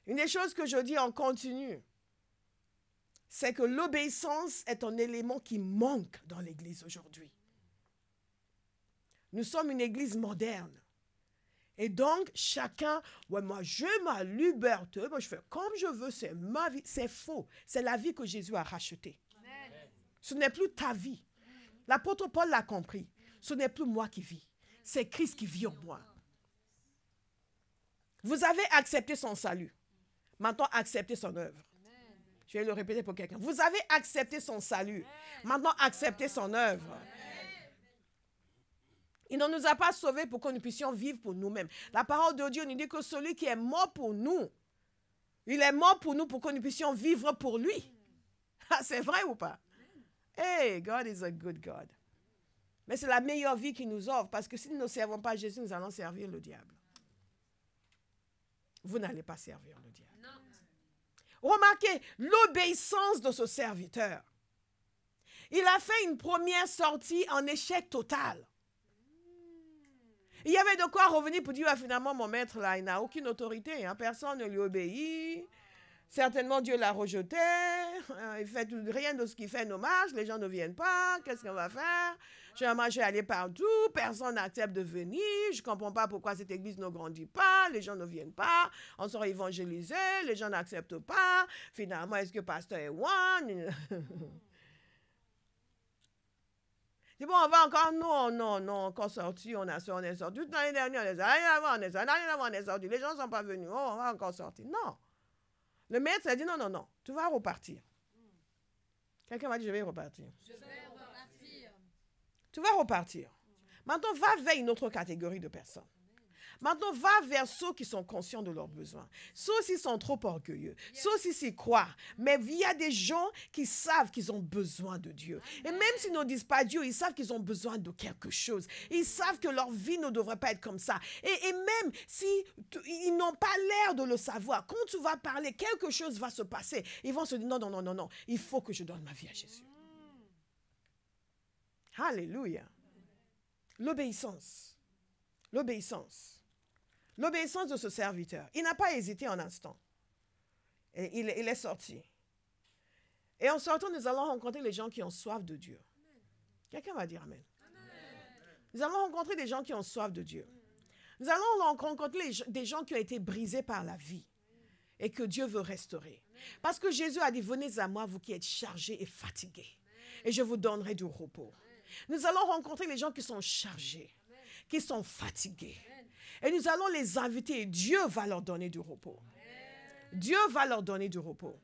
Une des choses que je dis en continu, c'est que l'obéissance est un élément qui manque dans l'Église aujourd'hui. Nous sommes une Église moderne. Et donc, chacun, ouais, moi, j'ai ma liberté, moi, je fais comme je veux, c'est ma vie. C'est faux. C'est la vie que Jésus a rachetée. Amen. Ce n'est plus ta vie. L'apôtre Paul l'a compris. Ce n'est plus moi qui vis. C'est Christ qui vit en moi. Vous avez accepté son salut. Maintenant, acceptez son œuvre. Je vais le répéter pour quelqu'un. Vous avez accepté son salut. Maintenant, acceptez son œuvre. Il ne nous a pas sauvés pour que nous puissions vivre pour nous-mêmes. La parole de Dieu nous dit que celui qui est mort pour nous, il est mort pour nous pour que nous puissions vivre pour lui. C'est vrai ou pas? Hey, God is a good God. Mais c'est la meilleure vie qui nous offre parce que si nous ne servons pas Jésus, nous allons servir le diable. Vous n'allez pas servir le diable. Non. Remarquez l'obéissance de ce serviteur. Il a fait une première sortie en échec total. Il y avait de quoi revenir pour dire, finalement, mon maître, là, il n'a aucune autorité. Hein, personne ne lui obéit. Certainement, Dieu l'a rejeté. Il fait rien de ce qu'il fait ne marche. Les gens ne viennent pas. Qu'est-ce qu'on va faire? Je vais aller partout. Personne n'accepte de venir. Je ne comprends pas pourquoi cette église ne grandit pas. Les gens ne viennent pas. On sera évangélisés. Les gens n'acceptent pas. Finalement, est-ce que pasteur est one? C'est bon, on va encore, non, encore sorti, on est sorti. Toute l'année dernière, l'année avant, on est sorti. Les gens ne sont pas venus, on va encore sortir. Non. Le maître a dit, non, tu vas repartir. Quelqu'un m'a dit, je vais repartir. Je vais repartir. Tu vas repartir. Maintenant, va vers une autre catégorie de personnes. Maintenant, va vers ceux qui sont conscients de leurs besoins. Ceux-ci sont trop orgueilleux. Ceux-ci s'y croient. Mais il y a des gens qui savent qu'ils ont besoin de Dieu. Et même s'ils ne disent pas Dieu, ils savent qu'ils ont besoin de quelque chose. Ils savent que leur vie ne devrait pas être comme ça. Et même s'ils n'ont pas l'air de le savoir, quand tu vas parler, quelque chose va se passer. Ils vont se dire, non, il faut que je donne ma vie à Jésus. Alléluia. L'obéissance. L'obéissance. L'obéissance de ce serviteur. Il n'a pas hésité un instant. Et il est sorti. Et en sortant, nous allons rencontrer les gens qui ont soif de Dieu. Quelqu'un va dire Amen. Nous allons rencontrer des gens qui ont soif de Dieu. Nous allons rencontrer des gens qui ont été brisés par la vie et que Dieu veut restaurer. Parce que Jésus a dit, venez à moi, vous qui êtes chargés et fatigués, et je vous donnerai du repos. Nous allons rencontrer les gens qui sont chargés, qui sont fatigués. Et nous allons les inviter. Dieu va leur donner du repos. Dieu va leur donner du repos.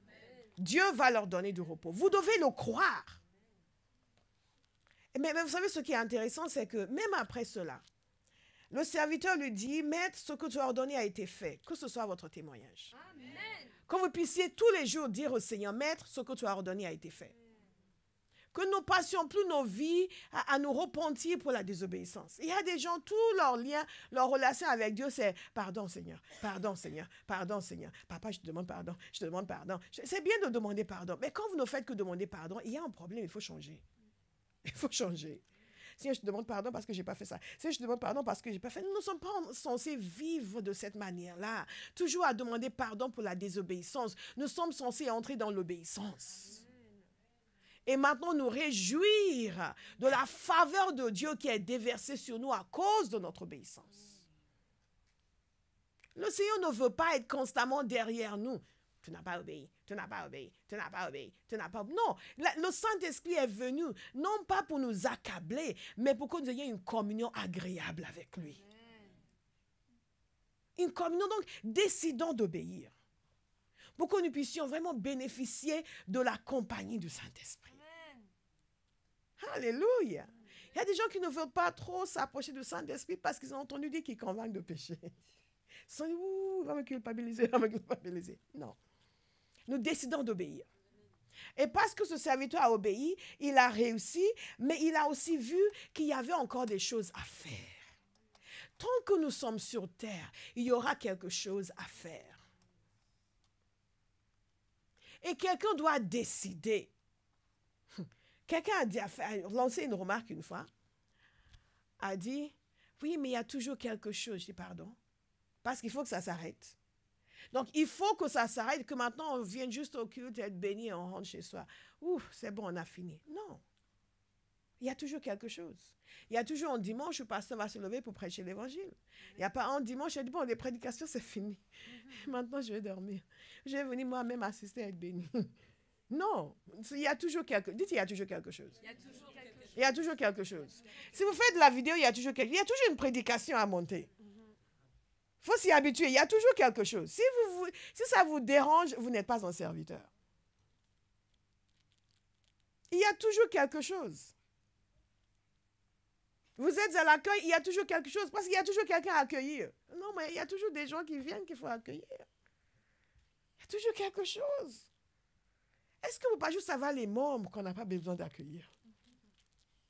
Dieu va leur donner du repos. Vous devez le croire. Mais vous savez, ce qui est intéressant, c'est que même après cela, le serviteur lui dit, Maître, ce que tu as ordonné a été fait. Que ce soit votre témoignage. Amen. Que vous puissiez tous les jours dire au Seigneur, Maître, ce que tu as ordonné a été fait. Que nous ne passions plus nos vies à nous repentir pour la désobéissance. Il y a des gens, tous leurs liens, leur relation avec Dieu, c'est pardon Seigneur, pardon Seigneur, pardon Seigneur. Papa, je te demande pardon, je te demande pardon. C'est bien de demander pardon, mais quand vous ne faites que demander pardon, il y a un problème, il faut changer. Il faut changer. Seigneur, je te demande pardon parce que je n'ai pas fait ça. Seigneur, je te demande pardon parce que je n'ai pas fait. Nous ne sommes pas censés vivre de cette manière-là. Toujours à demander pardon pour la désobéissance. Nous sommes censés entrer dans l'obéissance. Et maintenant nous réjouir de la faveur de Dieu qui est déversée sur nous à cause de notre obéissance. Le Seigneur ne veut pas être constamment derrière nous. Tu n'as pas obéi, tu n'as pas obéi, tu n'as pas obéi, tu n'as pas... Non, le Saint-Esprit est venu, non pas pour nous accabler, mais pour que nous ayons une communion agréable avec lui. Une communion, donc, décidons d'obéir. Pour que nous puissions vraiment bénéficier de la compagnie du Saint-Esprit. Alléluia. Il y a des gens qui ne veulent pas trop s'approcher du Saint-Esprit parce qu'ils ont entendu dire qu'il convainc de péché. Ils se sont dit, ouh, va me culpabiliser, va me culpabiliser. Non. Nous décidons d'obéir. Et parce que ce serviteur a obéi, il a réussi, mais il a aussi vu qu'il y avait encore des choses à faire. Tant que nous sommes sur terre, il y aura quelque chose à faire. Et quelqu'un doit décider. Quelqu'un a lancé une remarque une fois, a dit, oui, mais il y a toujours quelque chose. Je dis, pardon, parce qu'il faut que ça s'arrête. Donc, il faut que ça s'arrête, que maintenant, on vienne juste au culte, être béni et on rentre chez soi. Ouf, c'est bon, on a fini. Non. Il y a toujours quelque chose. Il y a toujours un dimanche où le pasteur va se lever pour prêcher l'évangile. Il n'y a pas un dimanche, il dit, bon, les prédications, c'est fini. Maintenant, je vais dormir. Je vais venir moi-même assister à être béni. Non. Il y a toujours quelque chose. Dites, il y a toujours quelque chose. Il y a toujours quelque chose. Si vous faites de la vidéo, il y a toujours une prédication à monter. Il faut s'y habituer. Il y a toujours quelque chose. Si ça vous dérange, vous n'êtes pas un serviteur. Il y a toujours quelque chose. Vous êtes à l'accueil, il y a toujours quelque chose. Parce qu'il y a toujours quelqu'un à accueillir. Non, mais il y a toujours des gens qui viennent qu'il faut accueillir. Il y a toujours quelque chose. Est-ce que vous ne pouvez pas juste savoir les membres qu'on n'a pas besoin d'accueillir?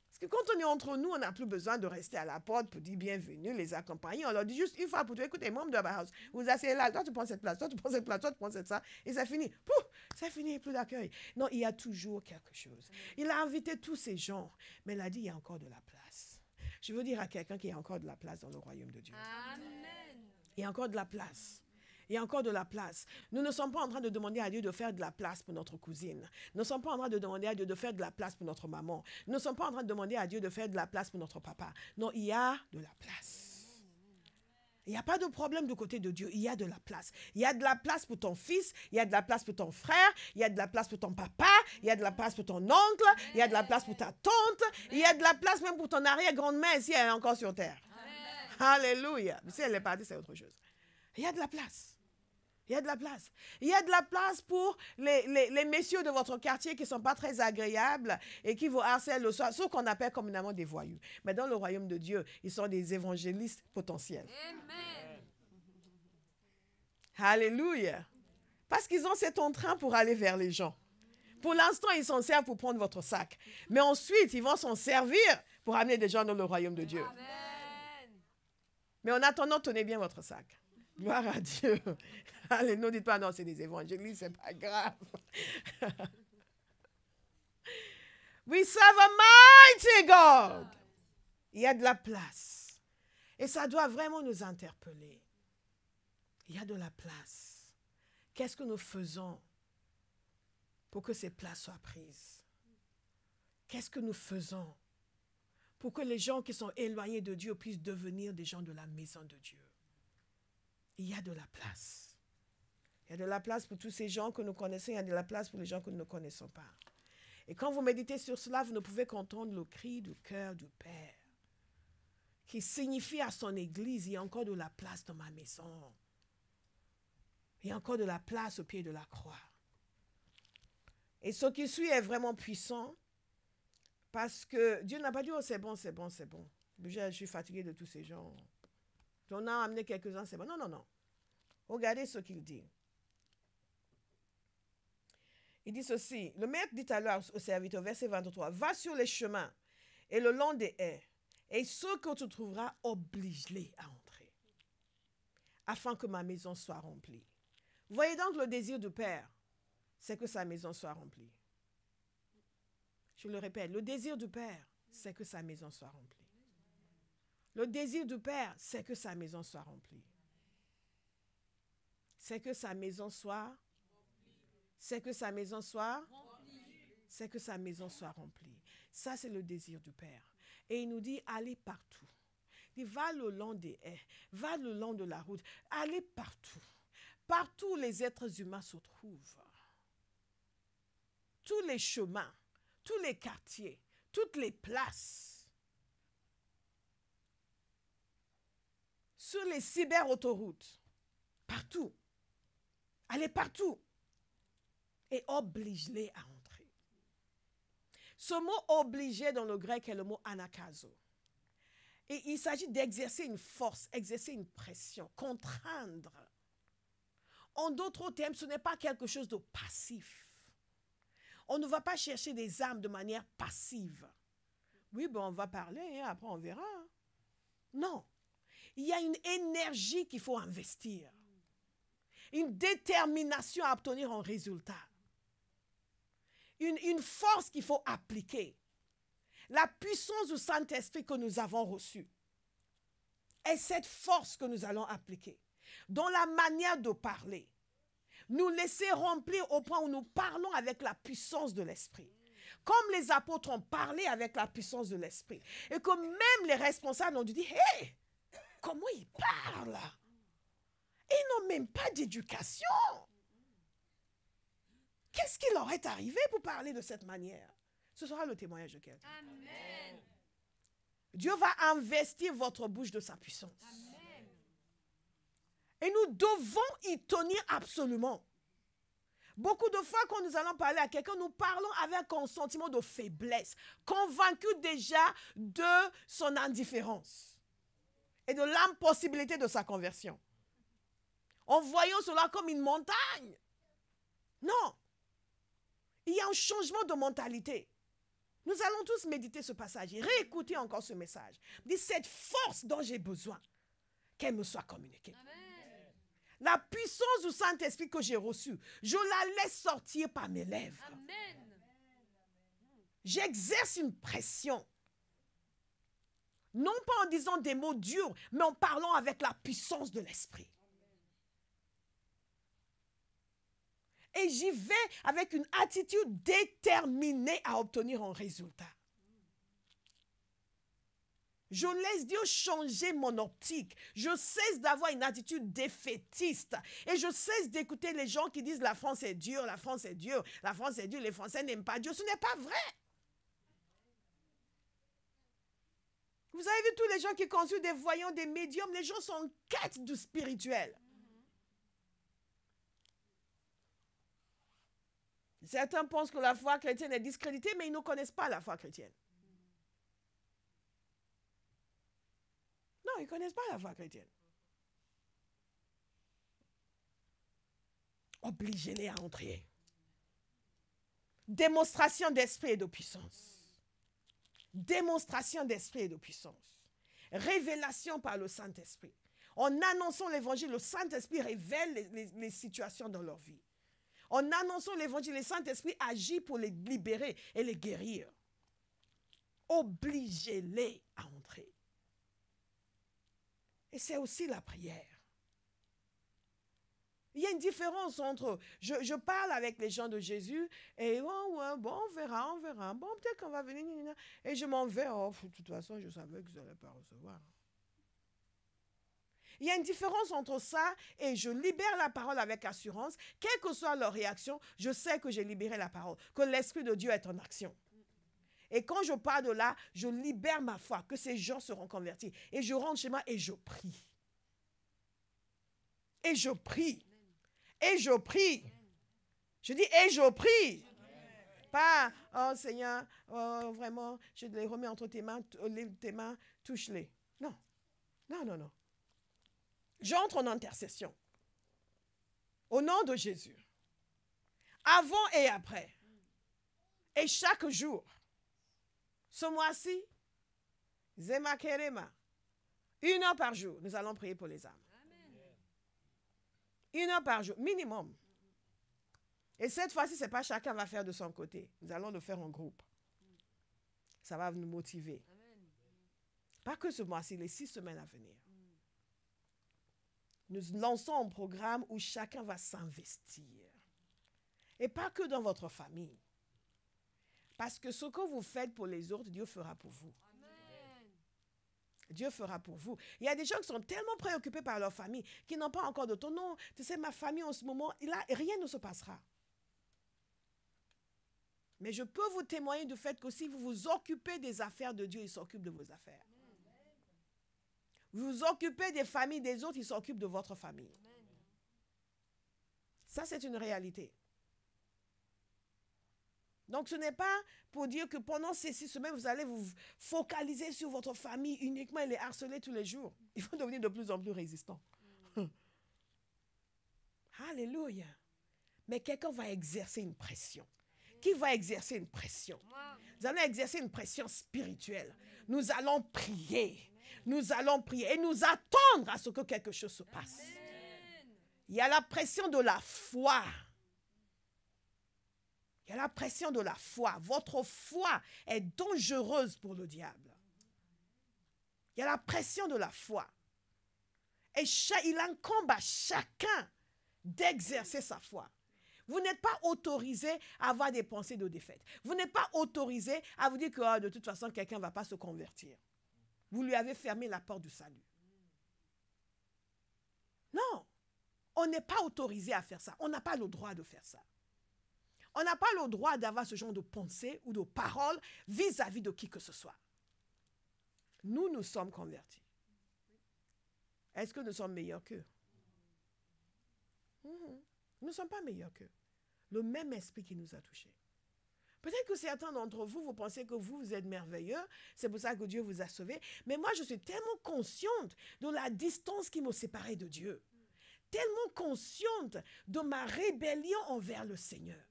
Parce que quand on est entre nous, on n'a plus besoin de rester à la porte pour dire bienvenue, les accompagner. On leur dit juste une fois pour tout, écoutez, membres de la house, vous asseyez là, toi tu prends cette place, toi tu prends cette place, toi tu prends cette ça, et ça finit. Pouf, ça finit, plus d'accueil. Non, il y a toujours quelque chose. Il a invité tous ces gens, mais il a dit il y a encore de la place. Je veux dire à quelqu'un qu'il y a encore de la place dans le royaume de Dieu. Amen. Il y a encore de la place. Il y a encore de la place. Nous ne sommes pas en train de demander à Dieu de faire de la place pour notre cousine. Nous ne sommes pas en train de demander à Dieu de faire de la place pour notre maman. Nous ne sommes pas en train de demander à Dieu de faire de la place pour notre papa. Non, il y a de la place. Il n'y a pas de problème du côté de Dieu. Il y a de la place. Il y a de la place pour ton fils. Il y a de la place pour ton frère. Il y a de la place pour ton papa. Il y a de la place pour ton oncle. Il y a de la place pour ta tante. Il y a de la place même pour ton arrière-grand-mère si elle est encore sur terre. Amen. Alléluia. Si elle est partie, c'est autre chose. Il y a de la place. Il y a de la place. Il y a de la place pour les messieurs de votre quartier qui ne sont pas très agréables et qui vous harcèlent le soir, ceux qu'on appelle communément des voyous. Mais dans le royaume de Dieu, ils sont des évangélistes potentiels. Amen. Alléluia. Parce qu'ils ont cet entrain pour aller vers les gens. Pour l'instant, ils s'en servent pour prendre votre sac. Mais ensuite, ils vont s'en servir pour amener des gens dans le royaume de Dieu. Amen. Mais en attendant, tenez bien votre sac. Gloire à Dieu. Allez, ne dites pas, non, c'est des évangélistes, c'est pas grave. We serve a mighty God. Il y a de la place. Et ça doit vraiment nous interpeller. Il y a de la place. Qu'est-ce que nous faisons pour que ces places soient prises? Qu'est-ce que nous faisons pour que les gens qui sont éloignés de Dieu puissent devenir des gens de la maison de Dieu? Il y a de la place. Il y a de la place pour tous ces gens que nous connaissons. Il y a de la place pour les gens que nous ne connaissons pas. Et quand vous méditez sur cela, vous ne pouvez qu'entendre le cri du cœur du Père qui signifie à son Église, il y a encore de la place dans ma maison. Il y a encore de la place au pied de la croix. Et ce qui suit est vraiment puissant parce que Dieu n'a pas dit, oh c'est bon, c'est bon, c'est bon. Je suis fatigué de tous ces gens. On a amené quelques-uns, c'est bon. Non, non, non. Regardez ce qu'il dit. Il dit ceci. Le maître dit alors au serviteur, verset 23, « Va sur les chemins et le long des haies, et ceux que tu trouveras, oblige-les à entrer, afin que ma maison soit remplie. » Voyez donc le désir du Père, c'est que sa maison soit remplie. Je le répète, le désir du Père, c'est que sa maison soit remplie. Le désir du Père, c'est que sa maison soit remplie. C'est que sa maison soit... C'est que sa maison soit... C'est que sa maison soit remplie. Ça, c'est le désir du Père. Et il nous dit, allez partout. Il dit, va le long des haies, va le long de la route, allez partout. Partout où les êtres humains se trouvent. Tous les chemins, tous les quartiers, toutes les places. Sur les cyberautoroutes, partout. Allez partout. Et oblige-les à entrer. Ce mot obligé dans le grec est le mot anakazo. Et il s'agit d'exercer une force, exercer une pression, contraindre. En d'autres termes, ce n'est pas quelque chose de passif. On ne va pas chercher des âmes de manière passive. Oui, ben on va parler, hein, après on verra. Non. Il y a une énergie qu'il faut investir. Une détermination à obtenir un résultat. Une force qu'il faut appliquer. La puissance du Saint-Esprit que nous avons reçue est cette force que nous allons appliquer. dans la manière de parler, nous laisser remplir au point où nous parlons avec la puissance de l'Esprit. Comme les apôtres ont parlé avec la puissance de l'Esprit. Et que même les responsables ont dit, « Hé, comment ils parlent? Ils n'ont même pas d'éducation. Qu'est-ce qui leur est arrivé pour parler de cette manière? » Ce sera le témoignage de quelqu'un. Amen. Dieu va investir votre bouche de sa puissance. Amen. Et nous devons y tenir absolument. Beaucoup de fois, quand nous allons parler à quelqu'un, nous parlons avec un sentiment de faiblesse, convaincu déjà de son indifférence et de l'impossibilité de sa conversion. En voyant cela comme une montagne. Non. Il y a un changement de mentalité. Nous allons tous méditer ce passage et réécouter encore ce message. Dis, cette force dont j'ai besoin, qu'elle me soit communiquée. Amen. La puissance du Saint-Esprit que j'ai reçue, je la laisse sortir par mes lèvres. Amen. J'exerce une pression. Non pas en disant des mots durs, mais en parlant avec la puissance de l'Esprit. Et j'y vais avec une attitude déterminée à obtenir un résultat. Je laisse Dieu changer mon optique. Je cesse d'avoir une attitude défaitiste. Et je cesse d'écouter les gens qui disent la France est dure, la France est dure, la France est dure, les Français n'aiment pas Dieu. Ce n'est pas vrai. Vous avez vu tous les gens qui consultent des voyants, des médiums, les gens sont en quête du spirituel. Certains pensent que la foi chrétienne est discréditée, mais ils ne connaissent pas la foi chrétienne. Non, ils ne connaissent pas la foi chrétienne. Obligez-les à entrer. Démonstration d'esprit et de puissance. Démonstration d'esprit et de puissance. Révélation par le Saint-Esprit. En annonçant l'évangile, le Saint-Esprit révèle les situations dans leur vie. En annonçant l'évangile, le Saint-Esprit agit pour les libérer et les guérir. Obligez-les à entrer. Et c'est aussi la prière. Il y a une différence entre, je parle avec les gens de Jésus et oh, ouais, bon, on verra. Bon, peut-être qu'on va venir. Et je m'en vais. Oh, de toute façon, je savais que je n'allais pas recevoir. Il y a une différence entre ça et je libère la parole avec assurance. Quelle que soit leur réaction, je sais que j'ai libéré la parole, que l'Esprit de Dieu est en action. Et quand je pars de là, je libère ma foi, que ces gens seront convertis. Et je rentre chez moi et je prie. Et je prie. Et je prie. Je dis, et je prie. Pas, oh Seigneur, oh, vraiment, je les remets entre tes mains, touche-les. Non. Non. J'entre en intercession. Au nom de Jésus. Avant et après. Et chaque jour. Ce mois-ci, Zema Kerema, 1 heure par jour, nous allons prier pour les âmes. Amen. 1 heure par jour, minimum. Et cette fois-ci, ce n'est pas chacun va faire de son côté. Nous allons le faire en groupe. Ça va nous motiver. Amen. Pas que ce mois-ci, les 6 semaines à venir. Nous lançons un programme où chacun va s'investir. Et pas que dans votre famille. Parce que ce que vous faites pour les autres, Dieu fera pour vous. Amen. Dieu fera pour vous. Il y a des gens qui sont tellement préoccupés par leur famille qui n'ont pas encore de ton nom. Tu sais, ma famille en ce moment, là, rien ne se passera. Mais je peux vous témoigner du fait que si vous vous occupez des affaires de Dieu, il s'occupe de vos affaires. Amen. Vous vous occupez des familles des autres, il s'occupe de votre famille. Amen. Ça, c'est une réalité. Donc, ce n'est pas pour dire que pendant ces 6 semaines, vous allez vous focaliser sur votre famille uniquement et les harceler tous les jours. Ils vont devenir de plus en plus résistants. Alléluia. Mais quelqu'un va exercer une pression. Qui va exercer une pression? Nous allons exercer une pression spirituelle. Nous allons prier. Nous allons prier et nous attendre à ce que quelque chose se passe. Il y a la pression de la foi. Il y a la pression de la foi. Votre foi est dangereuse pour le diable. Il y a la pression de la foi. Et il incombe à chacun d'exercer sa foi. Vous n'êtes pas autorisé à avoir des pensées de défaite. Vous n'êtes pas autorisé à vous dire que oh, de toute façon, quelqu'un ne va pas se convertir. Vous lui avez fermé la porte du salut. Non, on n'est pas autorisé à faire ça. On n'a pas le droit de faire ça. On n'a pas le droit d'avoir ce genre de pensée ou de paroles vis-à-vis de qui que ce soit. Nous, nous sommes convertis. Est-ce que nous sommes meilleurs qu'eux? Nous ne sommes pas meilleurs qu'eux. Le même esprit qui nous a touchés. Peut-être que certains d'entre vous, vous pensez que vous êtes merveilleux. C'est pour ça que Dieu vous a sauvés. Mais moi, je suis tellement consciente de la distance qui me séparait de Dieu. Tellement consciente de ma rébellion envers le Seigneur.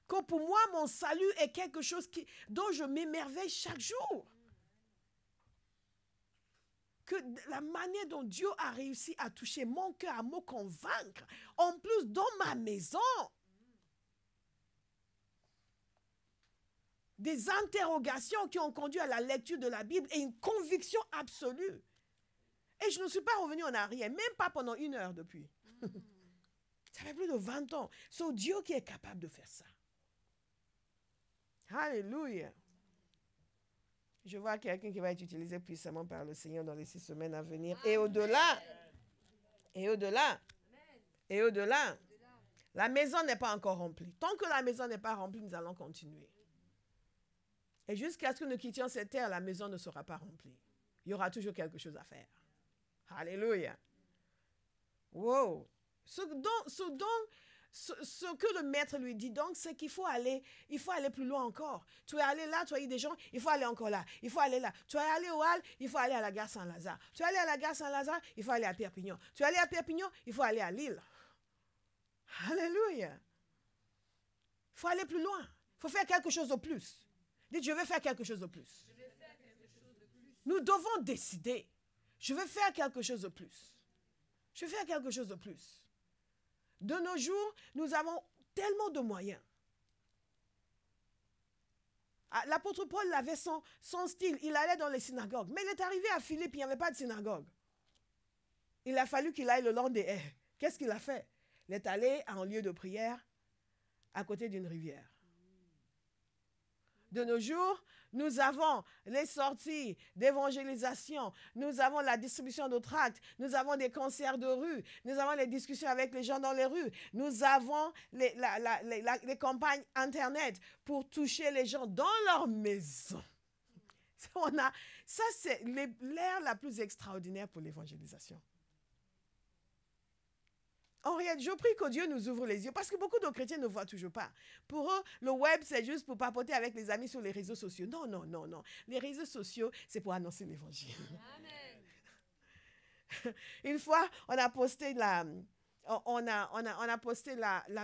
Que pour moi, mon salut est quelque chose dont je m'émerveille chaque jour. Que la manière dont Dieu a réussi à toucher mon cœur, à me convaincre, en plus dans ma maison. Des interrogations qui ont conduit à la lecture de la Bible et une conviction absolue. Et je ne suis pas revenue en arrière, même pas pendant 1 heure depuis. Ça fait plus de 20 ans. C'est Dieu qui est capable de faire ça. Alléluia. Je vois quelqu'un qui va être utilisé puissamment par le Seigneur dans les 6 semaines à venir. Et au-delà. Et au-delà. Et au-delà. La maison n'est pas encore remplie. Tant que la maison n'est pas remplie, nous allons continuer. Et jusqu'à ce que nous quittions cette terre, la maison ne sera pas remplie. Il y aura toujours quelque chose à faire. Alléluia. Wow. Ce que le maître lui dit donc, c'est qu'il faut aller plus loin encore. Tu es allé là, tu as eu des gens, il faut aller encore là. Il faut aller là. Tu es allé au Hall, il faut aller à la gare Saint-Lazare. Tu es allé à la gare Saint-Lazare, il faut aller à Perpignan. Tu es allé à Perpignan, il faut aller à Lille. Alléluia. Il faut aller plus loin. Il faut faire quelque chose de plus. Dites, je vais faire quelque chose de plus. Nous devons décider. Je vais faire quelque chose de plus. Je vais faire quelque chose de plus. De nos jours, nous avons tellement de moyens. L'apôtre Paul avait son style. Il allait dans les synagogues. Mais il est arrivé à Philippe, il n'y avait pas de synagogue. Il a fallu qu'il aille le long des haies. Qu'est-ce qu'il a fait? Il est allé à un lieu de prière à côté d'une rivière. De nos jours, nous avons les sorties d'évangélisation, nous avons la distribution de tracts, nous avons des concerts de rue, nous avons les discussions avec les gens dans les rues, nous avons les campagnes Internet pour toucher les gens dans leur maison. Ça, c'est l'ère la plus extraordinaire pour l'évangélisation. En réalité, je prie que Dieu nous ouvre les yeux parce que beaucoup de chrétiens ne voient toujours pas. Pour eux, le web, c'est juste pour papoter avec les amis sur les réseaux sociaux. Non, non, non, non. Les réseaux sociaux, c'est pour annoncer l'évangile. Une fois, on a posté la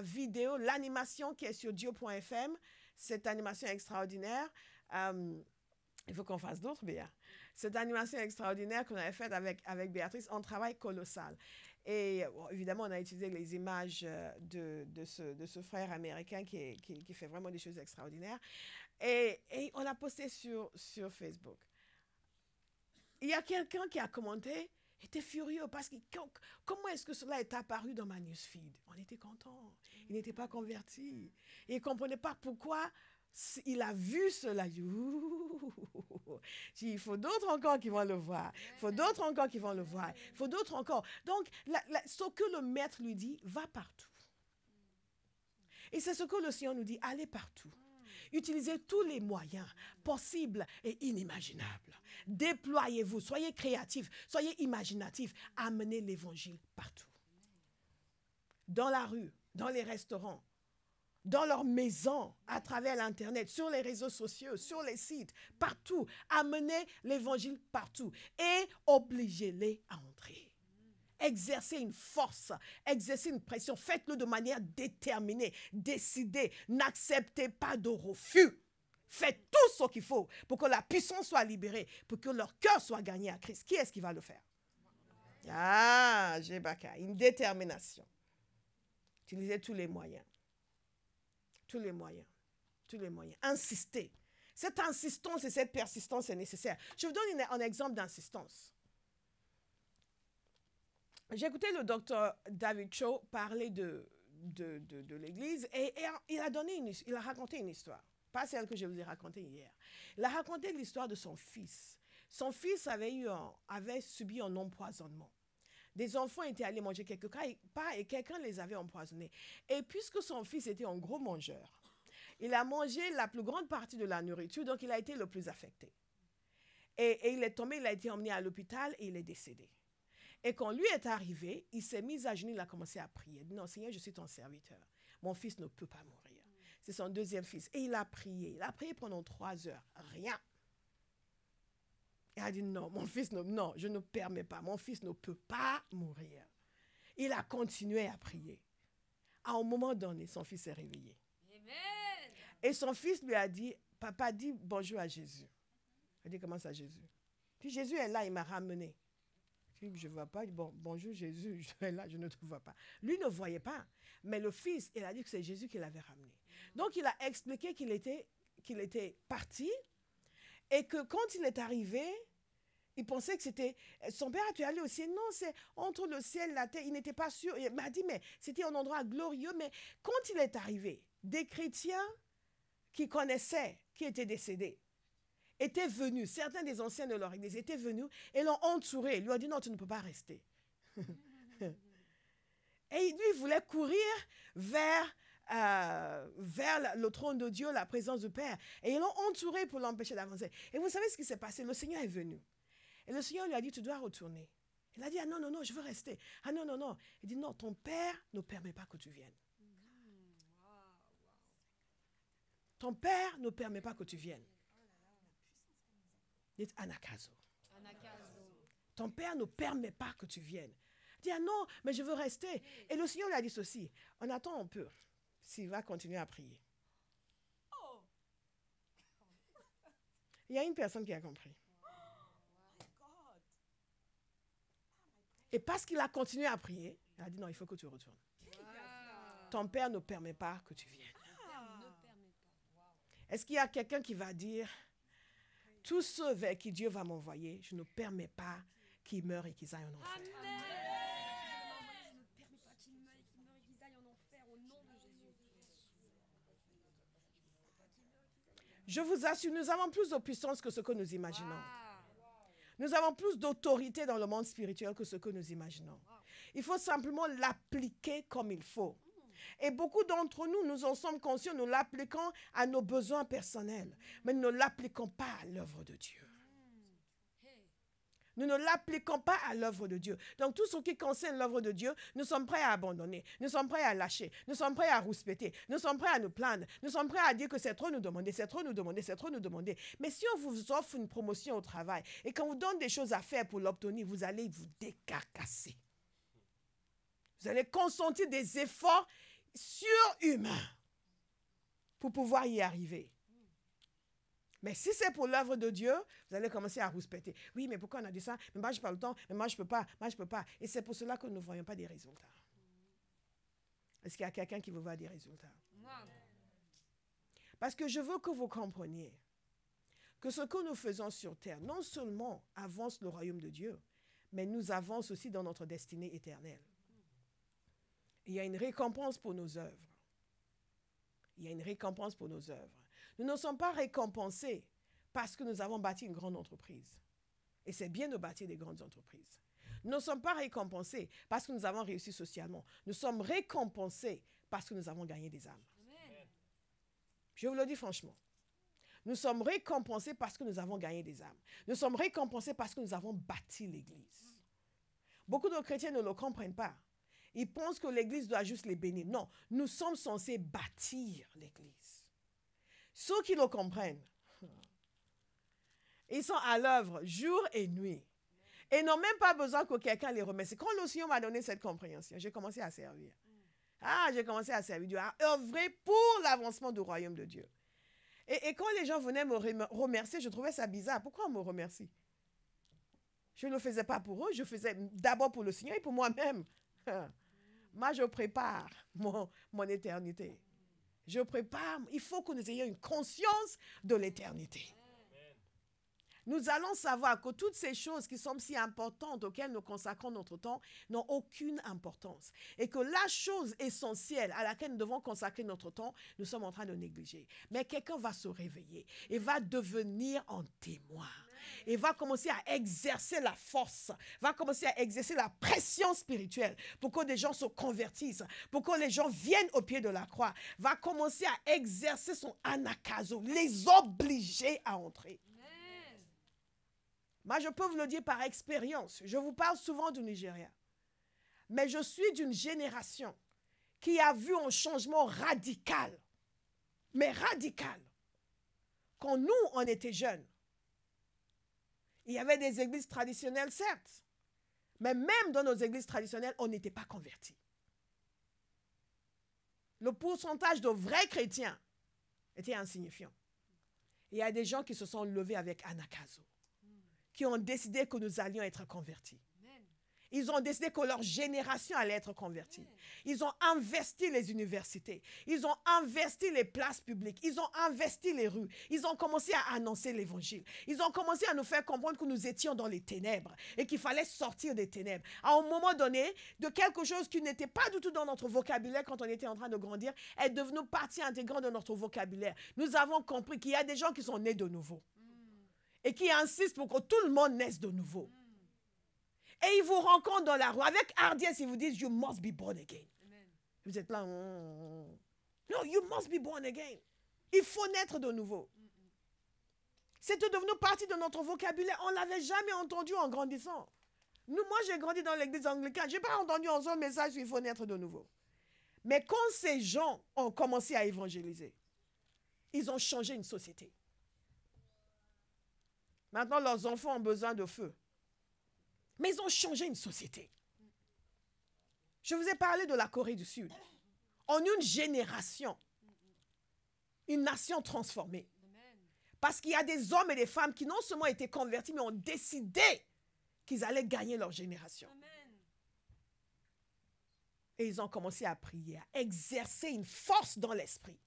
vidéo, l'animation qui est sur Dieu.fm. Cette animation extraordinaire. Il faut qu'on fasse d'autres, Béa. Cette animation extraordinaire qu'on avait faite avec Béatrice, un travail colossal. Et bon, évidemment, on a utilisé les images de ce frère américain qui fait vraiment des choses extraordinaires. Et on l'a posté sur Facebook. Il y a quelqu'un qui a commenté, était furieux parce que comment est-ce que cela est apparu dans ma newsfeed? On était content. Il n'était pas converti. Et il ne comprenait pas pourquoi il a vu cela. Il faut d'autres encore qui vont le voir. Il faut d'autres encore qui vont le voir. Il faut d'autres encore. Donc, ce que le maître lui dit, va partout. Et c'est ce que le Seigneur nous dit, allez partout. Utilisez tous les moyens possibles et inimaginables. Déployez-vous, soyez créatifs, soyez imaginatifs. Amenez l'évangile partout. Dans la rue, dans les restaurants, dans leur maison, à travers l'Internet, sur les réseaux sociaux, sur les sites, partout. Amenez l'évangile partout et obligez-les à entrer. Exercez une force, exercez une pression, faites-le de manière déterminée, décidée. N'acceptez pas de refus. Faites tout ce qu'il faut pour que la puissance soit libérée, pour que leur cœur soit gagné à Christ. Qui est-ce qui va le faire? Ah, Jébaka, une détermination. Utilisez tous les moyens. Tous les moyens. Tous les moyens. Insistez. Cette insistance et cette persistance est nécessaire. Je vous donne un exemple d'insistance. j'ai écouté le docteur David Cho parler de l'Église et il a raconté une histoire. Pas celle que je vous ai racontée hier. Il a raconté l'histoire de son fils. Son fils avait subi un empoisonnement. Des enfants étaient allés manger quelque part et quelqu'un les avait empoisonnés. Et puisque son fils était un gros mangeur, il a mangé la plus grande partie de la nourriture, donc il a été le plus affecté. Et il est tombé, il a été emmené à l'hôpital et il est décédé. Et quand lui est arrivé, il s'est mis à genoux, il a commencé à prier. Il dit, non, Seigneur, je suis ton serviteur. Mon fils ne peut pas mourir. C'est son deuxième fils. Et il a prié. Il a prié pendant 3 heures. Rien. Il a dit, non, mon fils, non, je ne permets pas. Mon fils ne peut pas mourir. Il a continué à prier. À un moment donné, son fils s'est réveillé. Amen. Et son fils lui a dit, papa, dis bonjour à Jésus. Il a dit, comment ça, Jésus? Puis Jésus est là, il m'a ramené. Je ne vois pas. Bon, bonjour Jésus, je suis là, je ne te vois pas. Lui ne voyait pas. Mais le fils, il a dit que c'est Jésus qui l'avait ramené. Donc, il a expliqué qu'il était parti et que quand il est arrivé, il pensait que c'était... Son père a dû aller au ciel. Non, c'est entre le ciel et la terre. Il n'était pas sûr. Il m'a dit, mais c'était un endroit glorieux. Mais quand il est arrivé, des chrétiens qui connaissaient, qui étaient décédés, étaient venus, certains des anciens de leur église étaient venus et l'ont entouré. Ils lui ont dit, non, tu ne peux pas rester. Et lui, il voulait courir vers le trône de Dieu, la présence du Père. Et ils l'ont entouré pour l'empêcher d'avancer. Et vous savez ce qui s'est passé? Le Seigneur est venu. Et le Seigneur lui a dit, tu dois retourner. Il a dit, ah non, non, non, je veux rester. Ah non, non, non. Il dit, non, ton Père ne permet pas que tu viennes. Ton Père ne permet pas que tu viennes. Dites anakazo. Ton Père ne permet pas que tu viennes. Il dit, ah non, mais je veux rester. Et le Seigneur lui a dit ceci, on attend un peu, s'il va continuer à prier. Il y a une personne qui a compris. Et parce qu'il a continué à prier, il a dit, non, il faut que tu retournes. Ton Père ne permet pas que tu viennes. Est-ce qu'il y a quelqu'un qui va dire, tous ceux vers qui Dieu va m'envoyer, je ne permets pas qu'ils meurent et qu'ils aillent en enfer. Amen. Je ne permets pas qu'ils meurent et qu'ils aillent en enfer au nom de Jésus. Je vous assure, nous avons plus de puissance que ce que nous imaginons. Nous avons plus d'autorité dans le monde spirituel que ce que nous imaginons. Il faut simplement l'appliquer comme il faut. Et beaucoup d'entre nous, nous en sommes conscients, nous l'appliquons à nos besoins personnels, mais nous ne l'appliquons pas à l'œuvre de Dieu. Nous ne l'appliquons pas à l'œuvre de Dieu. Donc, tout ce qui concerne l'œuvre de Dieu, nous sommes prêts à abandonner, nous sommes prêts à lâcher, nous sommes prêts à rouspéter, nous sommes prêts à nous plaindre, nous sommes prêts à dire que c'est trop nous demander, c'est trop nous demander, c'est trop nous demander. Mais si on vous offre une promotion au travail et qu'on vous donne des choses à faire pour l'obtenir, vous allez vous décarcasser. Vous allez consentir des efforts surhumains pour pouvoir y arriver. Mais si c'est pour l'œuvre de Dieu, vous allez commencer à rouspéter. Oui, mais pourquoi on a dit ça? Mais moi, je n'ai pas le temps. Mais moi, je ne peux pas. Moi, je ne peux pas. Et c'est pour cela que nous ne voyons pas des résultats. Est-ce qu'il y a quelqu'un qui veut voir des résultats? Parce que je veux que vous compreniez que ce que nous faisons sur terre, non seulement avance le royaume de Dieu, mais nous avance aussi dans notre destinée éternelle. Il y a une récompense pour nos œuvres. Il y a une récompense pour nos œuvres. Nous ne sommes pas récompensés parce que nous avons bâti une grande entreprise. Et c'est bien de bâtir des grandes entreprises. Nous ne sommes pas récompensés parce que nous avons réussi socialement. Nous sommes récompensés parce que nous avons gagné des âmes. Amen. Je vous le dis franchement. Nous sommes récompensés parce que nous avons gagné des âmes. Nous sommes récompensés parce que nous avons bâti l'Église. Beaucoup de chrétiens ne le comprennent pas. Ils pensent que l'Église doit juste les bénir. Non, nous sommes censés bâtir l'Église. Ceux qui le comprennent, ils sont à l'œuvre jour et nuit. Et n'ont même pas besoin que quelqu'un les remercie. Quand le Seigneur m'a donné cette compréhension, j'ai commencé à servir. J'ai commencé à servir Dieu, à œuvrer pour l'avancement du royaume de Dieu. Et quand les gens venaient me remercier, je trouvais ça bizarre. Pourquoi on me remercie? Je ne le faisais pas pour eux, je faisais d'abord pour le Seigneur et pour moi-même. Moi, je prépare mon éternité. Je prépare. Il faut que nous ayons une conscience de l'éternité. nous allons savoir que toutes ces choses qui sont si importantes auxquelles nous consacrons notre temps n'ont aucune importance. Et que la chose essentielle à laquelle nous devons consacrer notre temps, nous sommes en train de négliger. Mais quelqu'un va se réveiller et va devenir un témoin. Et va commencer à exercer la force, va commencer à exercer la pression spirituelle pour que des gens se convertissent, pour que les gens viennent au pied de la croix, va commencer à exercer son anakazo, les obliger à entrer. Moi, je peux vous le dire par expérience. Je vous parle souvent du Nigeria. Mais je suis d'une génération qui a vu un changement radical. Mais radical. Quand nous, on était jeunes, il y avait des églises traditionnelles, certes. Mais même dans nos églises traditionnelles, on n'était pas convertis. Le pourcentage de vrais chrétiens était insignifiant. Il y a des gens qui se sont levés avec anakazo, qui ont décidé que nous allions être convertis. Ils ont décidé que leur génération allait être convertie. Ils ont investi les universités. Ils ont investi les places publiques. Ils ont investi les rues. Ils ont commencé à annoncer l'évangile. Ils ont commencé à nous faire comprendre que nous étions dans les ténèbres et qu'il fallait sortir des ténèbres. À un moment donné, de quelque chose qui n'était pas du tout dans notre vocabulaire quand on était en train de grandir, est devenu partie intégrante de notre vocabulaire. Nous avons compris qu'il y a des gens qui sont nés de nouveau et qui insistent pour que tout le monde naisse de nouveau. Et ils vous rencontrent dans la rue. Avec hardiesse, ils vous disent, you must be born again. Amen. Vous êtes là. No, you must be born again. Il faut naître de nouveau. C'était devenu partie de notre vocabulaire. On ne l'avait jamais entendu en grandissant. Moi, j'ai grandi dans l'église anglicane. Je n'ai pas entendu un seul message qu'il faut naître de nouveau. Mais quand ces gens ont commencé à évangéliser, ils ont changé une société. Maintenant, leurs enfants ont besoin de feu. Mais ils ont changé une société. Je vous ai parlé de la Corée du Sud. En une génération, une nation transformée. Parce qu'il y a des hommes et des femmes qui non seulement étaient convertis, mais ont décidé qu'ils allaient gagner leur génération. Et ils ont commencé à prier, à exercer une force dans l'esprit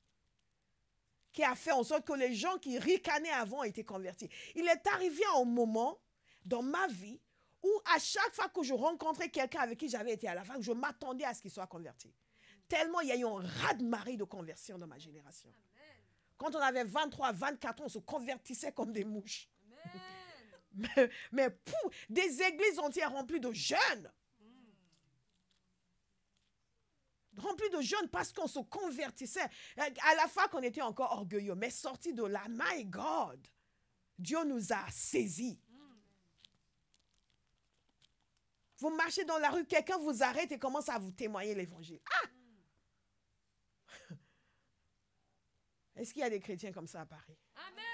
qui a fait en sorte que les gens qui ricanaient avant étaient convertis. Il est arrivé un moment dans ma vie où à chaque fois que je rencontrais quelqu'un avec qui j'avais été à la fac, je m'attendais à ce qu'il soit converti. Tellement il y a eu un raz-de-marée de conversion dans ma génération. Quand on avait 23, 24 ans, on se convertissait comme des mouches. mais des églises entières remplies de jeunes. Remplis de jeunes parce qu'on se convertissait. À la fac, on était encore orgueilleux, mais sortis de là, my God, Dieu nous a saisis. Vous marchez dans la rue, quelqu'un vous arrête et commence à vous témoigner l'évangile. Ah! Est-ce qu'il y a des chrétiens comme ça à Paris? Amen.